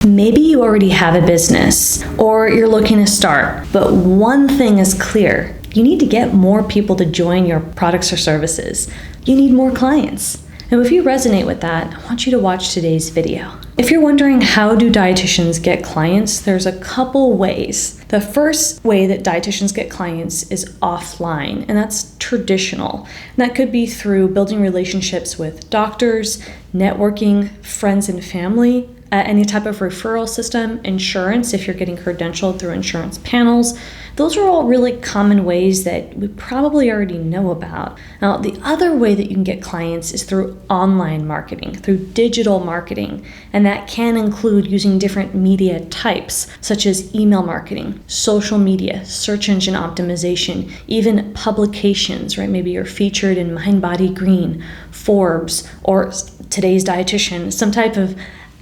Maybe you already have a business or you're looking to start, but one thing is clear. You need to get more people to join your products or services. You need more clients. And if you resonate with that, I want you to watch today's video. If you're wondering how do dietitians get clients, there's a couple ways. The first way that dietitians get clients is offline, and that's traditional. And that could be through building relationships with doctors, networking, friends and family, any type of referral system, insurance, if you're getting credentialed through insurance panels. Those are all really common ways that we probably already know about. Now, the other way that you can get clients is through online marketing, through digital marketing, and that can include using different media types, such as email marketing, social media, search engine optimization, even publications, right? Maybe you're featured in Mind, Body, Green, Forbes, or Today's Dietitian, some type of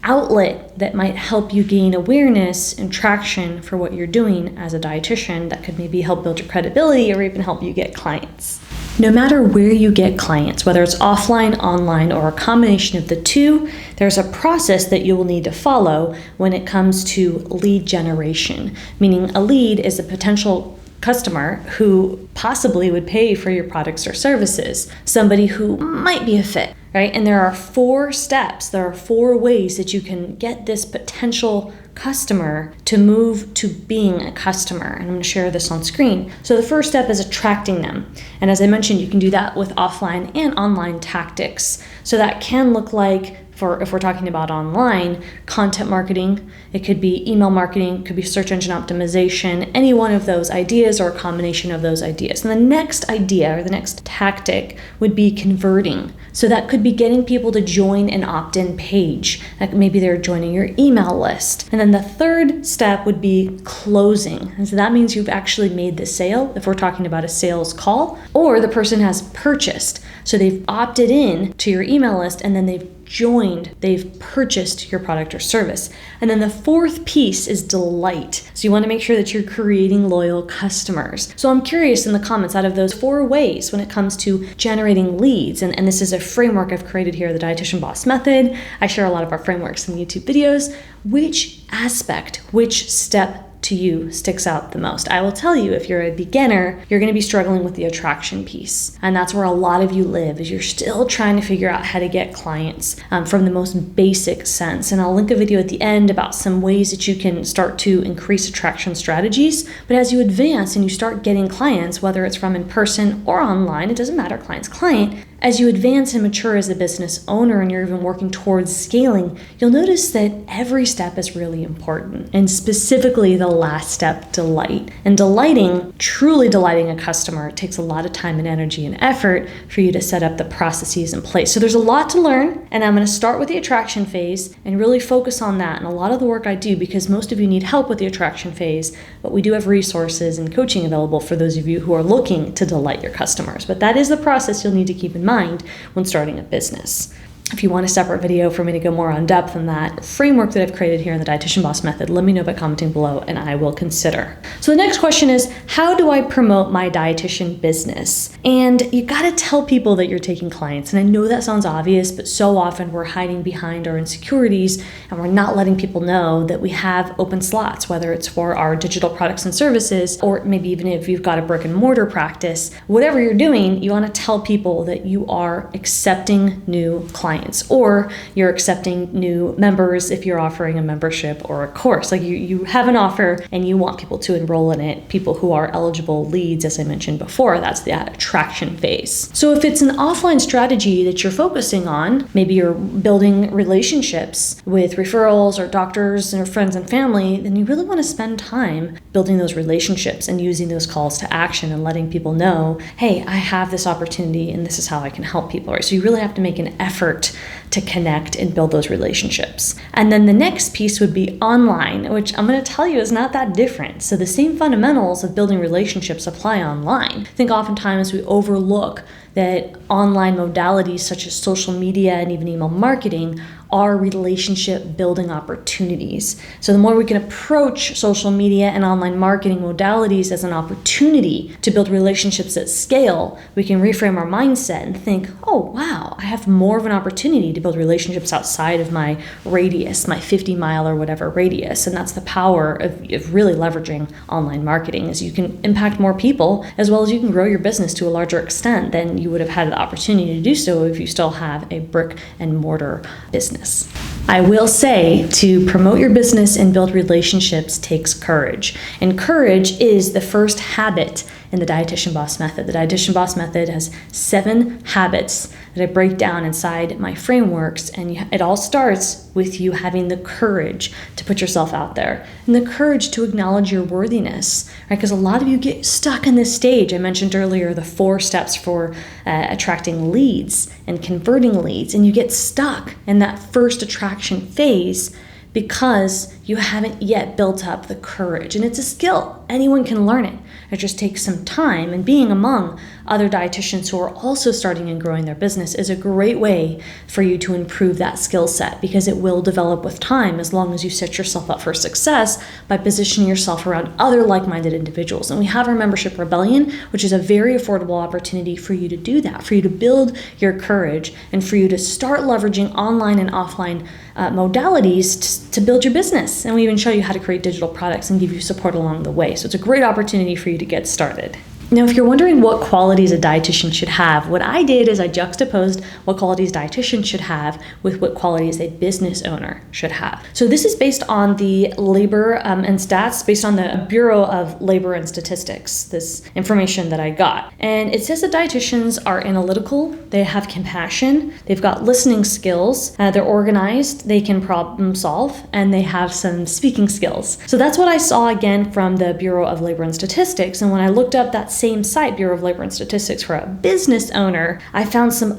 outlet that might help you gain awareness and traction for what you're doing as a dietitian that could maybe help build your credibility or even help you get clients. No matter where you get clients, whether it's offline, online, or a combination of the two, there's a process that you will need to follow when it comes to lead generation, meaning a lead is a potential customer who possibly would pay for your products or services, somebody who might be a fit, right? And there are 4 steps, there are 4 ways that you can get this potential customer to move to being a customer. And I'm going to share this on screen. So the first step is attracting them. And as I mentioned, you can do that with offline and online tactics. So that can look like, if we're talking about online, content marketing, it could be email marketing, it could be search engine optimization, any one of those ideas or a combination of those ideas. And the next idea or the next tactic would be converting. So that could be getting people to join an opt-in page. Like maybe they're joining your email list. And then the third step would be closing. And so that means you've actually made the sale, if we're talking about a sales call, or the person has purchased. So they've opted in to your email list and then they've purchased your product or service. And then the fourth piece is delight. So you want to make sure that you're creating loyal customers. So I'm curious in the comments, out of those 4 ways when it comes to generating leads, and this is a framework I've created here, the Dietitian Boss Method. I share a lot of our frameworks in YouTube videos. Which aspect, which step to you sticks out the most? I will tell you, if you're a beginner, you're going to be struggling with the attraction piece. And that's where a lot of you live, is you're still trying to figure out how to get clients from the most basic sense. And I'll link a video at the end about some ways that you can start to increase attraction strategies. But as you advance and you start getting clients, whether it's from in person or online, it doesn't matter, client's client, as you advance and mature as a business owner and you're even working towards scaling, you'll notice that every step is really important, and specifically the last step, delight. And truly delighting a customer, takes a lot of time and energy and effort for you to set up the processes in place. So there's a lot to learn, and I'm going to start with the attraction phase and really focus on that. And a lot of the work I do, because most of you need help with the attraction phase, but we do have resources and coaching available for those of you who are looking to delight your customers. But that is the process you'll need to keep in mind when starting a business. If you want a separate video for me to go more in depth on that framework that I've created here in the Dietitian Boss Method, let me know by commenting below and I will consider. So the next question is, how do I promote my dietitian business? And you got to tell people that you're taking clients. And I know that sounds obvious, but so often we're hiding behind our insecurities and we're not letting people know that we have open slots, whether it's for our digital products and services, or maybe even if you've got a brick and mortar practice, whatever you're doing, you want to tell people that you are accepting new clients. Or you're accepting new members if you're offering a membership or a course. Like you have an offer and you want people to enroll in it, people who are eligible leads, as I mentioned before. That's the attraction phase. So if it's an offline strategy that you're focusing on, maybe you're building relationships with referrals or doctors or friends and family, then you really want to spend time building those relationships and using those calls to action and letting people know, hey, I have this opportunity and this is how I can help people. Right? So you really have to make an effort to connect and build those relationships. And then the next piece would be online, which I'm going to tell you is not that different. So the same fundamentals of building relationships apply online. I think oftentimes we overlook that online modalities such as social media and even email marketing are relationship building opportunities. So the more we can approach social media and online marketing modalities as an opportunity to build relationships at scale, we can reframe our mindset and think, oh wow, I have more of an opportunity to build relationships outside of my radius, my 50 mile or whatever radius. And that's the power of really leveraging online marketing, is you can impact more people as well as you can grow your business to a larger extent than you would have had the opportunity to do so if you still have a brick and mortar business. I will say, to promote your business and build relationships takes courage. And courage is the first habit in the Dietitian Boss Method. The Dietitian Boss Method has 7 habits that I break down inside my frameworks, and it all starts with you having the courage to put yourself out there and the courage to acknowledge your worthiness, right? Because a lot of you get stuck in this stage. I mentioned earlier the 4 steps for attracting leads and converting leads, and you get stuck in that first attraction phase because you haven't yet built up the courage. And it's a skill. Anyone can learn it. It just takes some time, and being among other dietitians who are also starting and growing their business is a great way for you to improve that skill set, because it will develop with time as long as you set yourself up for success by positioning yourself around other like-minded individuals. And we have our Membership Rebellion, which is a very affordable opportunity for you to do that, for you to build your courage and for you to start leveraging online and offline modalities to build your business. And we even show you how to create digital products and give you support along the way. So it's a great opportunity for you to get started. Now, if you're wondering what qualities a dietitian should have, what I did is I juxtaposed what qualities a dietitian should have with what qualities a business owner should have. So this is based on the labor and stats, based on the Bureau of Labor and Statistics, this information that I got. And it says that dietitians are analytical, they have compassion, they've got listening skills, they're organized, they can problem solve, and they have some speaking skills. So that's what I saw again from the Bureau of Labor and Statistics. And when I looked up that same site, Bureau of Labor and Statistics, for a business owner, I found some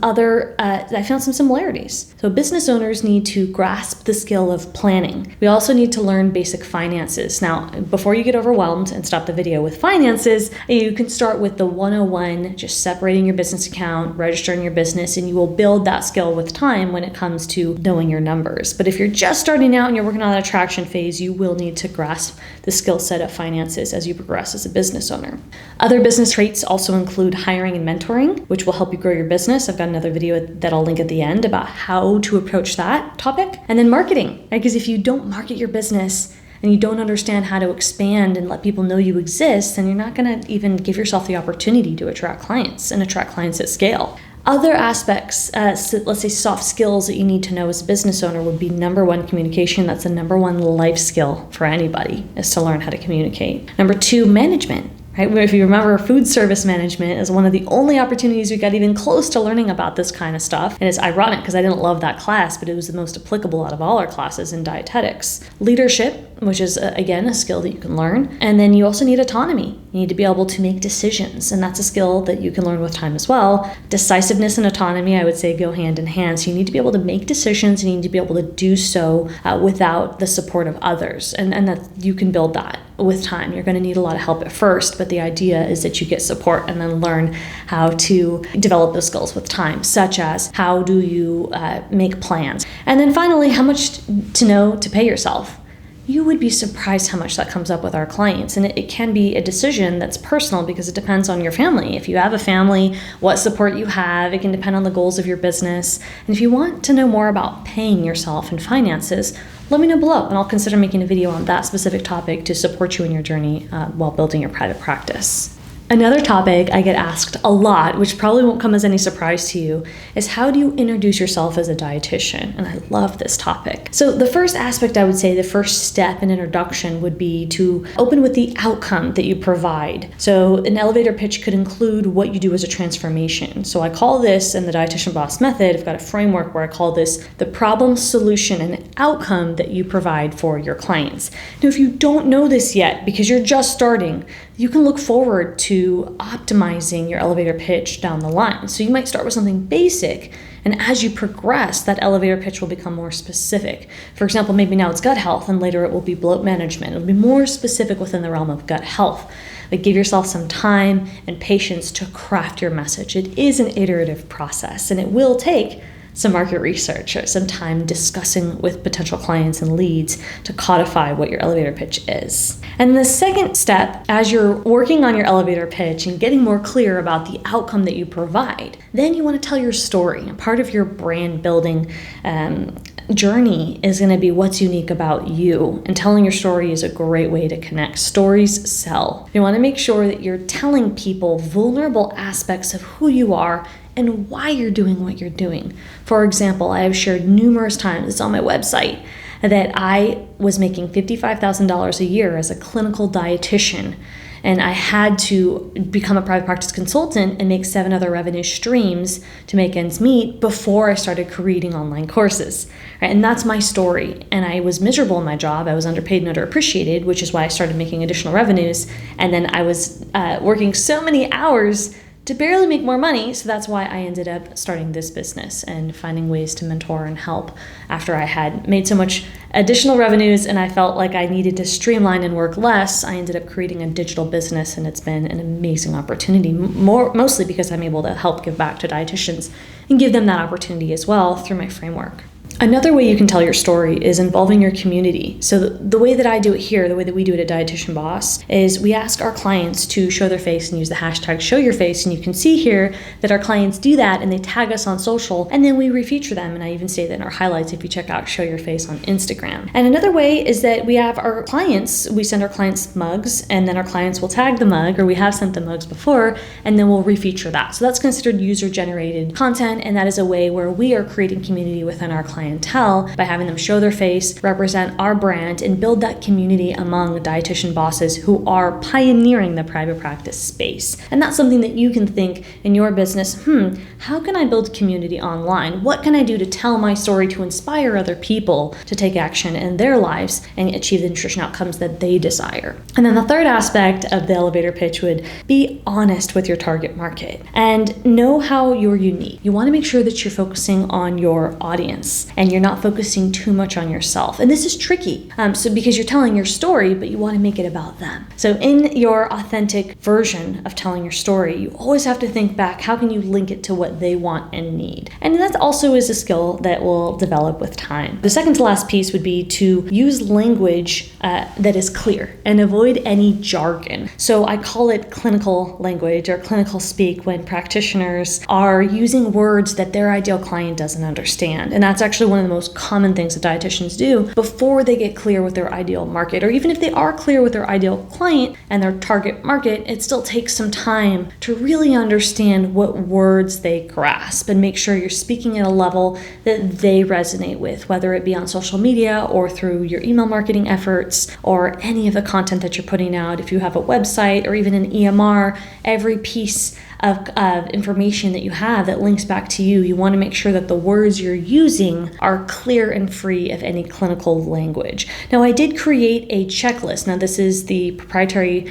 similarities. So business owners need to grasp the skill of planning. We also need to learn basic finances. Now, before you get overwhelmed and stop the video with finances, you can start with the 101, just separating your business account, registering your business, and you will build that skill with time when it comes to knowing your numbers. But if you're just starting out and you're working on that attraction phase, you will need to grasp the skill set of finances as you progress as a business owner. Other business traits also include hiring and mentoring, which will help you grow your business. I've got another video that I'll link at the end about how to approach that topic. And then marketing, right? Because if you don't market your business and you don't understand how to expand and let people know you exist, then you're not going to even give yourself the opportunity to attract clients and attract clients at scale. Other aspects, let's say soft skills that you need to know as a business owner would be number 1, communication. That's the number 1 life skill for anybody, is to learn how to communicate. Number 2, management. Right? If you remember, food service management is one of the only opportunities we got even close to learning about this kind of stuff. And it's ironic because I didn't love that class, but it was the most applicable out of all our classes in dietetics. Leadership, which is, again, a skill that you can learn. And then you also need autonomy. You need to be able to make decisions, and that's a skill that you can learn with time as well. Decisiveness and autonomy, I would say, go hand in hand. So you need to be able to make decisions, and you need to be able to do so without the support of others. And that you can build that with time. You're going to need a lot of help at first, but the idea is that you get support and then learn how to develop those skills with time, such as how do you make plans. And then finally, how much to know to pay yourself. You would be surprised how much that comes up with our clients. And it can be a decision that's personal because it depends on your family. If you have a family, what support you have, it can depend on the goals of your business. And if you want to know more about paying yourself and finances, let me know below, and I'll consider making a video on that specific topic to support you in your journey while building your private practice. Another topic I get asked a lot, which probably won't come as any surprise to you, is how do you introduce yourself as a dietitian? And I love this topic. So the first aspect, I would say, the first step in introduction would be to open with the outcome that you provide. So an elevator pitch could include what you do as a transformation. So I call this, in the Dietitian Boss Method, I've got a framework where I call this the problem, solution, and outcome that you provide for your clients. Now, if you don't know this yet, because you're just starting, you can look forward to optimizing your elevator pitch down the line. So you might start with something basic, and as you progress, that elevator pitch will become more specific. For example, maybe now it's gut health, and later it will be bloat management. It'll be more specific within the realm of gut health. but give yourself some time and patience to craft your message. It is an iterative process, and it will take some market research or some time discussing with potential clients and leads to codify what your elevator pitch is. And the second step, as you're working on your elevator pitch and getting more clear about the outcome that you provide, then you want to tell your story. And part of your brand building journey is going to be what's unique about you. And telling your story is a great way to connect. Stories sell. You want to make sure that you're telling people vulnerable aspects of who you are and why you're doing what you're doing. For example, I have shared numerous times, it's on my website, that I was making $55,000 a year as a clinical dietitian, and I had to become a private practice consultant and make 7 other revenue streams to make ends meet before I started creating online courses. Right? And that's my story. And I was miserable in my job. I was underpaid and underappreciated, which is why I started making additional revenues. And then I was working so many hours to barely make more money, so that's why I ended up starting this business and finding ways to mentor and help after I had made so much additional revenues and I felt like I needed to streamline and work less. I ended up creating a digital business, and it's been an amazing opportunity, mostly because I'm able to help give back to dietitians and give them that opportunity as well through my framework. Another way you can tell your story is involving your community. So the way that I do it here, the way that we do it at Dietitian Boss, is we ask our clients to show their face and use the hashtag #ShowYourFace. And you can see here that our clients do that and they tag us on social, and then we refeature them. And I even say that in our highlights if you check out Show Your Face on Instagram. And another way is that we have our clients, we send our clients mugs, and then our clients will tag the mug, or we have sent them mugs before, and then we'll refeature that. So that's considered user-generated content, and that is a way where we are creating community within our clientele by having them show their face, represent our brand, and build that community among dietitian bosses who are pioneering the private practice space. And that's something that you can think in your business, how can I build community online? What can I do to tell my story to inspire other people to take action in their lives and achieve the nutrition outcomes that they desire? And then the third aspect of the elevator pitch would be honest with your target market and know how you're unique. You want to make sure that you're focusing on your audience and you're not focusing too much on yourself. And this is tricky, so because you're telling your story, but you want to make it about them. So in your authentic version of telling your story, you always have to think back, how can you link it to what they want and need? And that also is a skill that will develop with time. The second to last piece would be to use language that is clear and avoid any jargon. So I call it clinical language or clinical speak when practitioners are using words that their ideal client doesn't understand. And that's actually one of the most common things that dietitians do before they get clear with their ideal market, or even if they are clear with their ideal client and their target market, it still takes some time to really understand what words they grasp and make sure you're speaking at a level that they resonate with, whether it be on social media or through your email marketing efforts or any of the content that you're putting out. If you have a website or even an EMR, every piece of information that you have that links back to you, you want to make sure that the words you're using are clear and free of any clinical language. Now, I did create a checklist. Now, this is the proprietary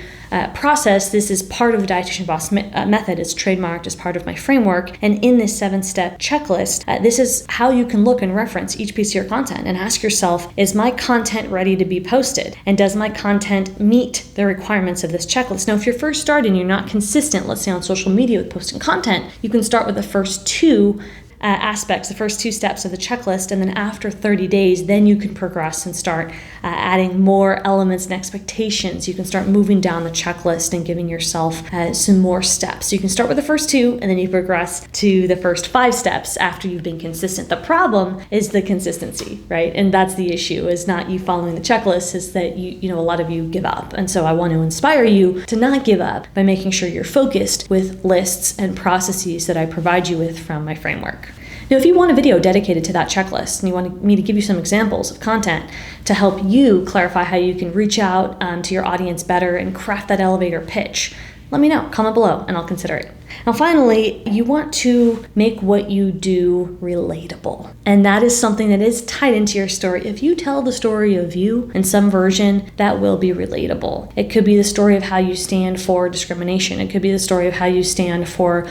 process. This is part of the Dietitian Boss method. It's trademarked as part of my framework. And in this 7-step checklist, this is how you can look and reference each piece of your content and ask yourself, is my content ready to be posted? And does my content meet the requirements of this checklist? Now, if you're first starting, you're not consistent, let's say on social media with posting content, you can start with the first 2 aspects, the first 2 steps of the checklist, and then after 30 days, then you can progress and start adding more elements and expectations. You can start moving down the checklist and giving yourself some more steps. So you can start with the first 2, and then you progress to the first 5 steps after you've been consistent. The problem is the consistency, right? And that's the issue, is not you following the checklist, is that you know, a lot of you give up. And so I want to inspire you to not give up by making sure you're focused with lists and processes that I provide you with from my framework. Now, if you want a video dedicated to that checklist and you want me to give you some examples of content to help you clarify how you can reach out to your audience better and craft that elevator pitch, let me know. Comment below and I'll consider it. Now, finally, you want to make what you do relatable. And that is something that is tied into your story. If you tell the story of you in some version, that will be relatable. It could be the story of how you stand for discrimination. It could be the story of how you stand for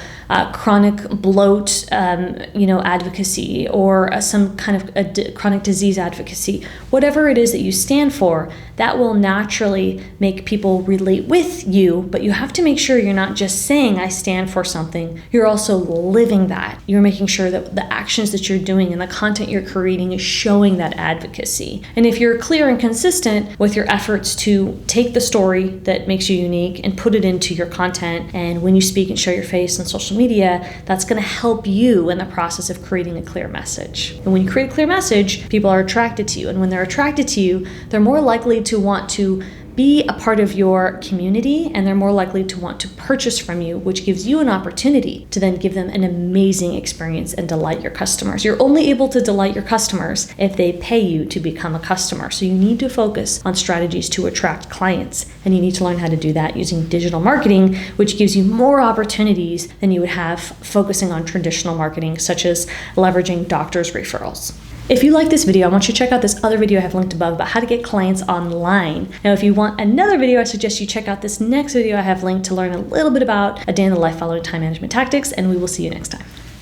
chronic bloat, advocacy, or some kind of chronic disease advocacy. Whatever it is that you stand for, that will naturally make people relate with you, but you have to make sure you're not just saying, I stand for something, you're also living that. You're making sure that the actions that you're doing and the content you're creating is showing that advocacy. And if you're clear and consistent with your efforts to take the story that makes you unique and put it into your content, and when you speak and show your face on social media, that's going to help you in the process of creating a clear message. And when you create a clear message, people are attracted to you. And when they're attracted to you, they're more likely to want to be a part of your community, and they're more likely to want to purchase from you, which gives you an opportunity to then give them an amazing experience and delight your customers. You're only able to delight your customers if they pay you to become a customer. So you need to focus on strategies to attract clients, and you need to learn how to do that using digital marketing, which gives you more opportunities than you would have focusing on traditional marketing, such as leveraging doctors' referrals. If you like this video, I want you to check out this other video I have linked above about how to get clients online. Now, if you want another video, I suggest you check out this next video I have linked to learn a little bit about a day in the life following time management tactics, and we will see you next time.